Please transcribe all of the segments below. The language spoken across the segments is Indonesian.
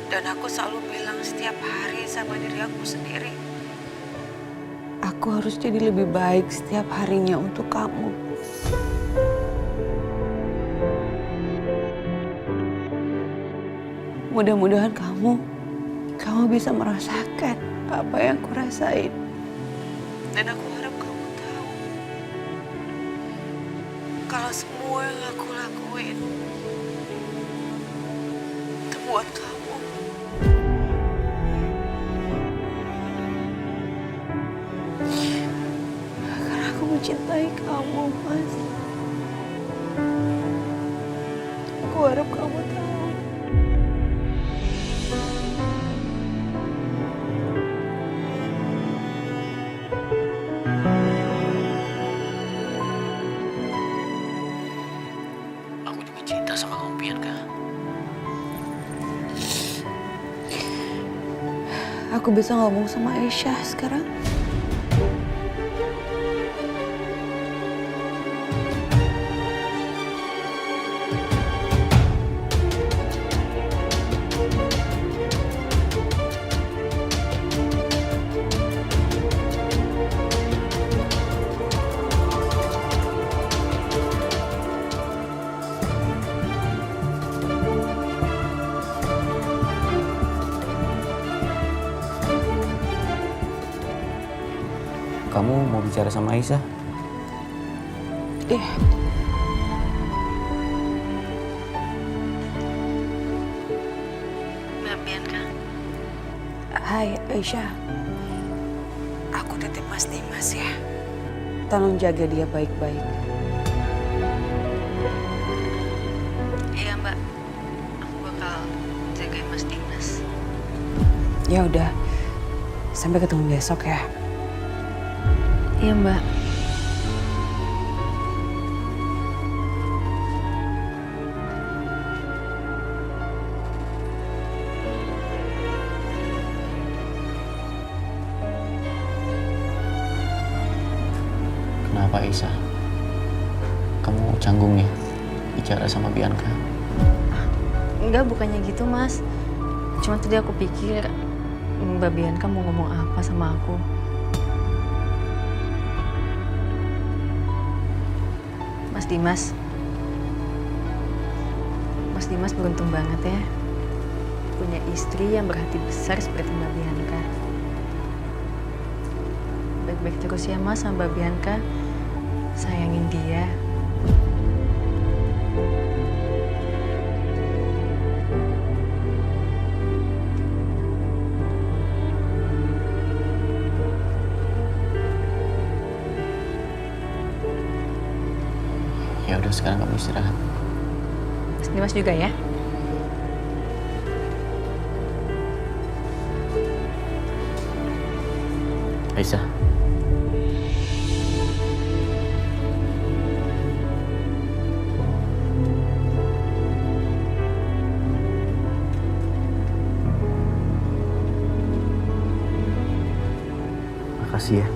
Dan aku selalu bilang setiap hari sama diri aku sendiri, aku harus jadi lebih baik setiap harinya untuk kamu. Mudah-mudahan kamu bisa merasakan apa yang aku rasain. Dan aku harap kamu tahu kalau semua yang aku lakuin itu buat kamu. Karena aku mencintai kamu, Mas. Aku harap kamu tahu. Aku juga cinta sama kamu, Bianca. Aku bisa ngomong sama Aisyah sekarang? Kamu mau bicara sama Aisyah? Iya. Mbak Bianca. Hai Aisyah. Aku titip Mas Dimas ya. Tolong jaga dia baik-baik. Iya Mbak, aku bakal jagain Mas Dimas. Ya udah. Sampai ketemu besok ya. Iya Mbak. Kenapa Aisyah? Kamu canggung ya bicara sama Bianca? Enggak, bukannya gitu Mas. Cuma tadi aku pikir Mbak Bianca mau ngomong apa sama aku. Mas Dimas beruntung banget ya. Punya istri yang berhati besar seperti Mbak Bianca. Baik-baik terus ya Mas sama Mbak Bianca. Sayangin dia. Ya udah, sekarang kamu istirahat. Mas Dimas juga ya. Aisyah. Makasih ya.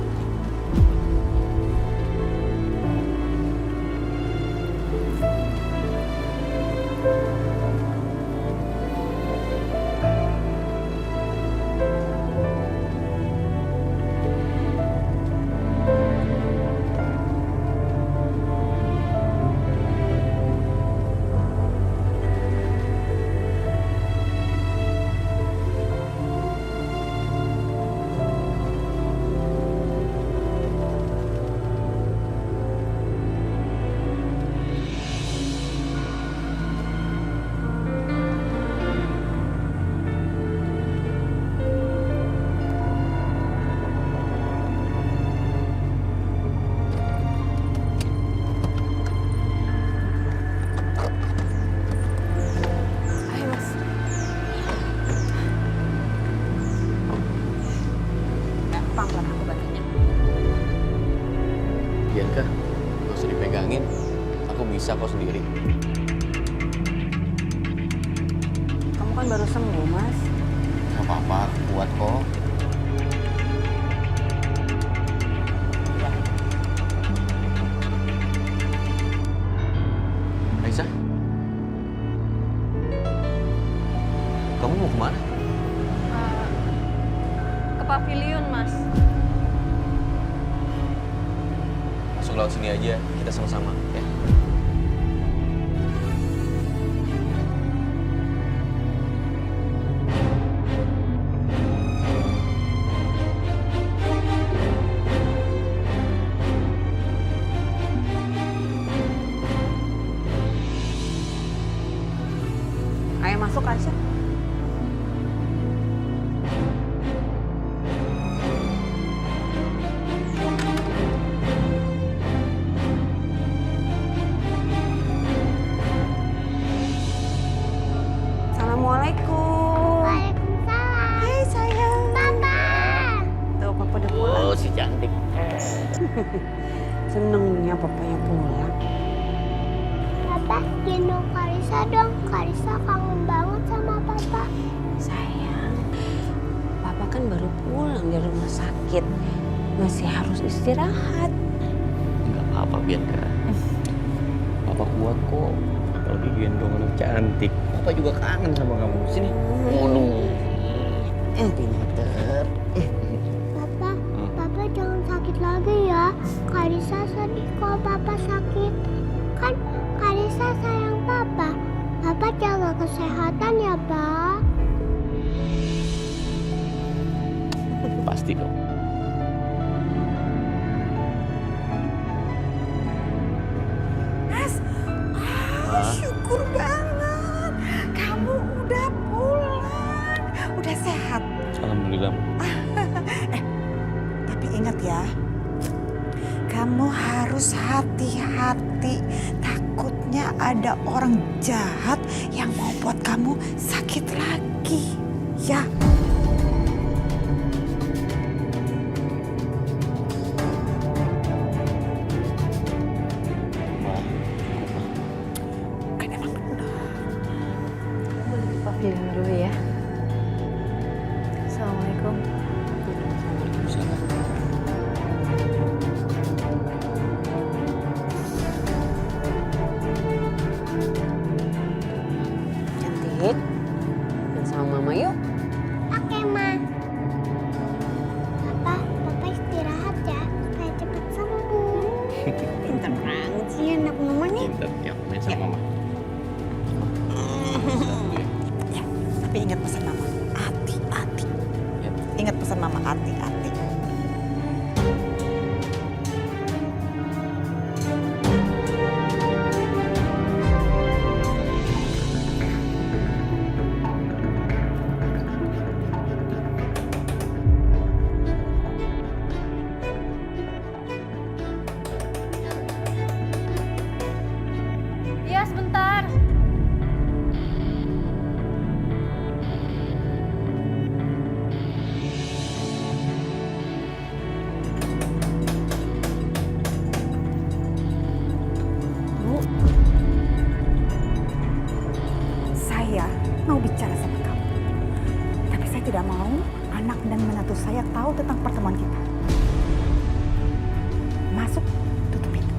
Hai Mas. Pelan-pelan aku baginya. Bianca, gak usah dipegangin. Aku bisa kok sendiri. Kamu kan baru sembuh, Mas. Gak apa-apa, aku kuat kok. Aisyah? Kamu mau kemana? Ke pavilion, Mas. Langsung lewat sini aja, kita sama-sama, ya. Ayo masuk Aisyah. Assalamualaikum. Waalaikumsalam. Hai sayang. Papa. Tuh papa udah pulang. Oh, si cantik. Senengnya papanya pulang. Papa, gendong Karisa dong. Karisa kangen banget sama papa. Sayang, papa kan baru pulang dari rumah sakit. Masih harus istirahat. Nggak apa-apa, Bianca. Papa kuat kok. Apalagi gendong anak cantik. Papa juga kangen sama kamu. Sini. Waduh. Pinter. Papa, papa jangan sakit lagi ya. Karisa sedih kalau papa sakit. Kan Karisa sayang papa. Papa jaga kesehatan ya, Pak. Pasti kok. Mas, syukur banget. Kamu udah pulang. Udah sehat. Alhamdulillah. Tapi ingat ya, kamu harus hati-hati. Takutnya ada orang jahat yang mau buat kamu sakit lagi. Ya. Kan emang benar. Boleh ke pavilion dulu ya. Assalamualaikum. Cantik. Main sama mama yuk. Oke, Ma. Papa istirahat ya. Supaya cepat sembuh. Pintar banget sih anak mama nih. Pinter. Ya, main sama mama. Ya, tapi ingat pesan mama, hati-hati. Ya. Ingat pesan mama, hati-hati. Iya, sebentar. Bu, saya mau bicara sama kamu. Tapi saya tidak mau anak dan menantu saya tahu tentang pertemuan kita. Masuk, tutup pintu.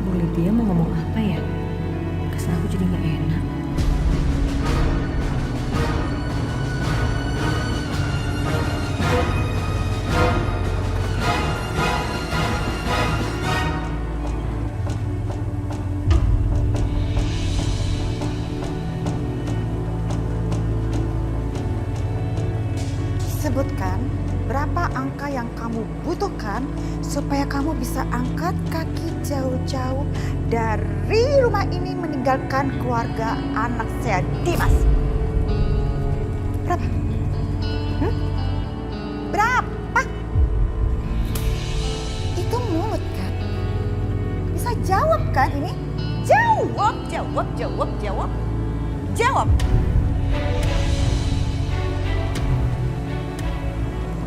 Bu Lydia mau ngomong apa ya? Kesan aku jadi nggak enak. Sebutkan berapa angka yang kamu butuhkan supaya kamu bisa angkat kaki jauh-jauh dari rumah ini meninggalkan keluarga anak saya Dimas. Berapa? Berapa? Itu mulut kan? Bisa jawab kan ini? Jawab, jawab, jawab, jawab. Jawab.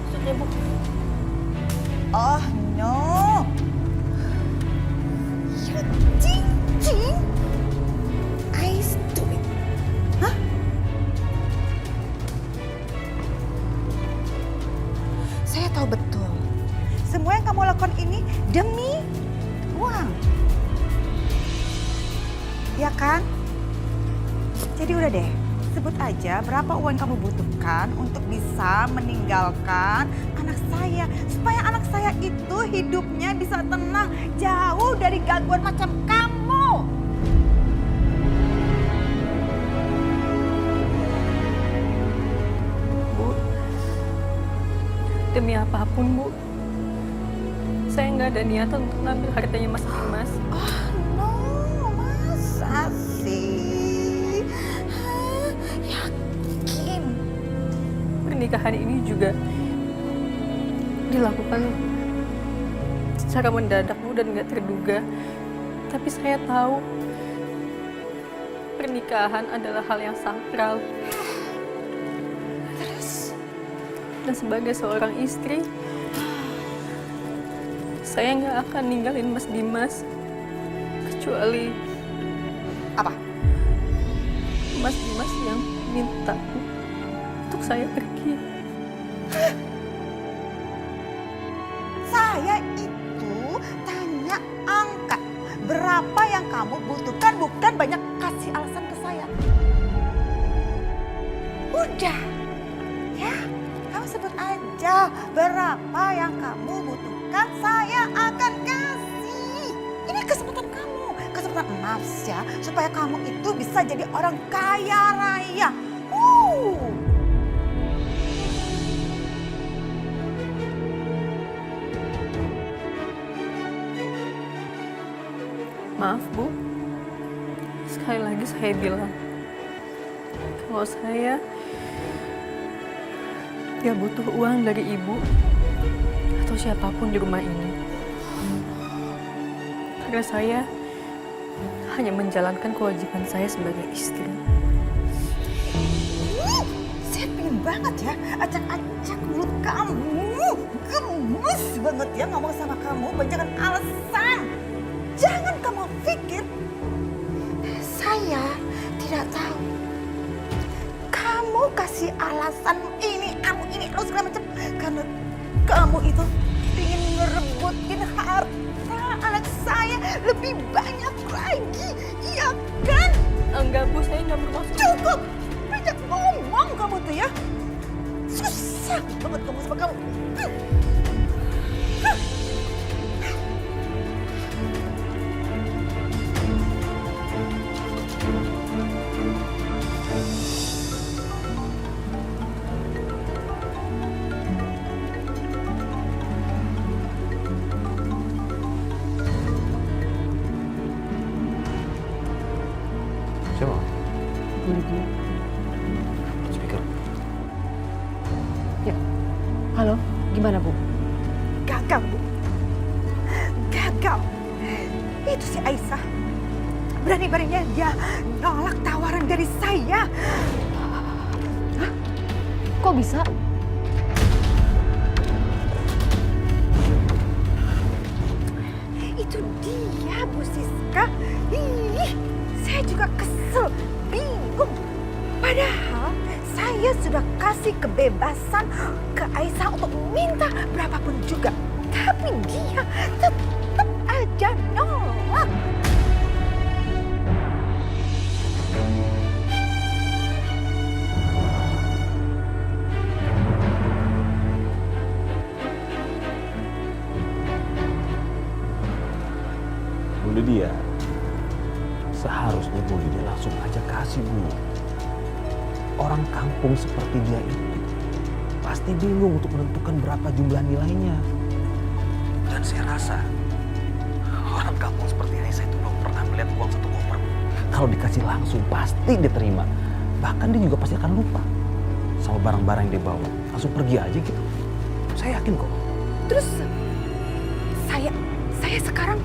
Maksudnya Bu? Oh no. You thinking I stupid? Hah? Saya tahu betul. Semua yang kamu melakukan ini demi uang. Ya kan? Jadi udah deh, sebut aja berapa uang yang kamu butuhkan untuk bisa meninggalkan anak saya. Supaya anak saya itu hidupnya bisa tenang, jauh dari gangguan macam kamu. Bu, demi apapun, Bu, saya nggak ada niatan untuk ngambil hartanya Mas Dimas. Oh no, masa sih? Hah, yakin? Pernikahan ini juga dilakukan secara mendadak, Bu, dan nggak terduga. Tapi saya tahu pernikahan adalah hal yang sakral. Terus? Dan sebagai seorang istri, saya nggak akan ninggalin Mas Dimas. Kecuali Apa? Mas Dimas yang minta untuk saya pergi. Saya itu tanya angka. Berapa yang kamu butuhkan, bukan banyak kasih alasan ke saya. Udah. Ya, kamu sebut aja berapa yang kamu butuhkan, saya akan kasih. Ini kesempatan kamu, kesempatan emas ya, supaya kamu itu bisa jadi orang kaya raya. Maaf, Bu. Sekali lagi saya bilang, kalau saya ya butuh uang dari Ibu atau siapapun di rumah ini. Karena saya hanya menjalankan kewajiban saya sebagai istri. Saya pengen banget ya acak-acak mulut kamu. Gemes banget ya ngomong sama kamu, banyakan alasan. Jangan kamu pikir saya tidak tahu. Kamu kasih alasan ini, kamu segala macam. Karena kamu itu ingin ngerebutin harta anak saya lebih banyak lagi. Iya kan? Enggak, Bu, saya nggak bermaksud. Cukup! Banyak ngomong kamu tuh ya. Susah banget ngomong sama kamu. Siapa? Bu Lydia. Speaker. Ya. Halo, gimana Bu? Gagal, Bu. Gagal. Itu si Aisyah. Berani-beraninya dia nolak tawaran dari saya. Kok bisa? Itu dia, Bu Siska. Ih, saya juga kesel, bingung. Padahal saya sudah kasih kebebasan ke Aisyah untuk minta berapapun juga. Tapi dia tetap aja nolak. Bu Lydia, seharusnya Bu Lydia langsung aja kasih, Bu. Orang kampung seperti dia itu pasti bingung untuk menentukan berapa jumlah nilainya. Dan saya rasa orang kampung seperti Aisyah itu belum pernah melihat uang 1 koper. Kalau dikasih langsung pasti dia terima. Bahkan dia juga pasti akan lupa sama barang-barang yang dia bawa. Langsung pergi aja gitu. Saya yakin kok. Terus saya sekarang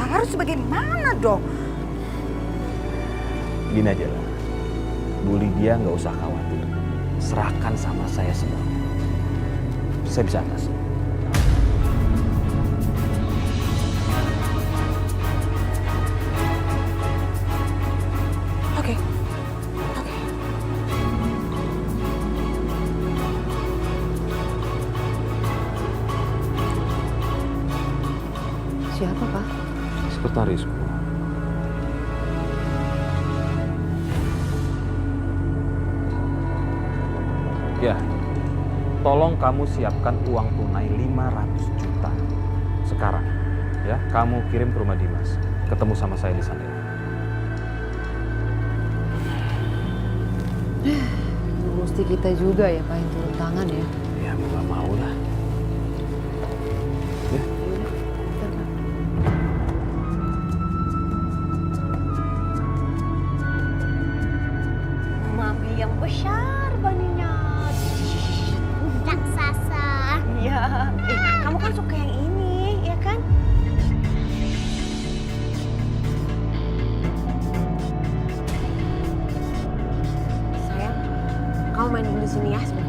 harus bagaimana dong? Gini aja lah. Bu Lydia nggak usah khawatir. Serahkan sama saya semuanya. Saya bisa atasi. Oke. Siapa, Pak? Sekretarisku. Ya, tolong kamu siapkan uang tunai 500 juta. Sekarang, ya, kamu kirim ke rumah Dimas. Ketemu sama saya di sana. Mesti kita juga ya, Pak, yang turun tangan ya. Ya, mau gak mau lah. Ya. Bentar, Pak. Mami yang besar baninya. Raksasa. Iya. Kamu kan suka yang ini, ya kan? Sayang, kamu main dulu di sini ya sebentar.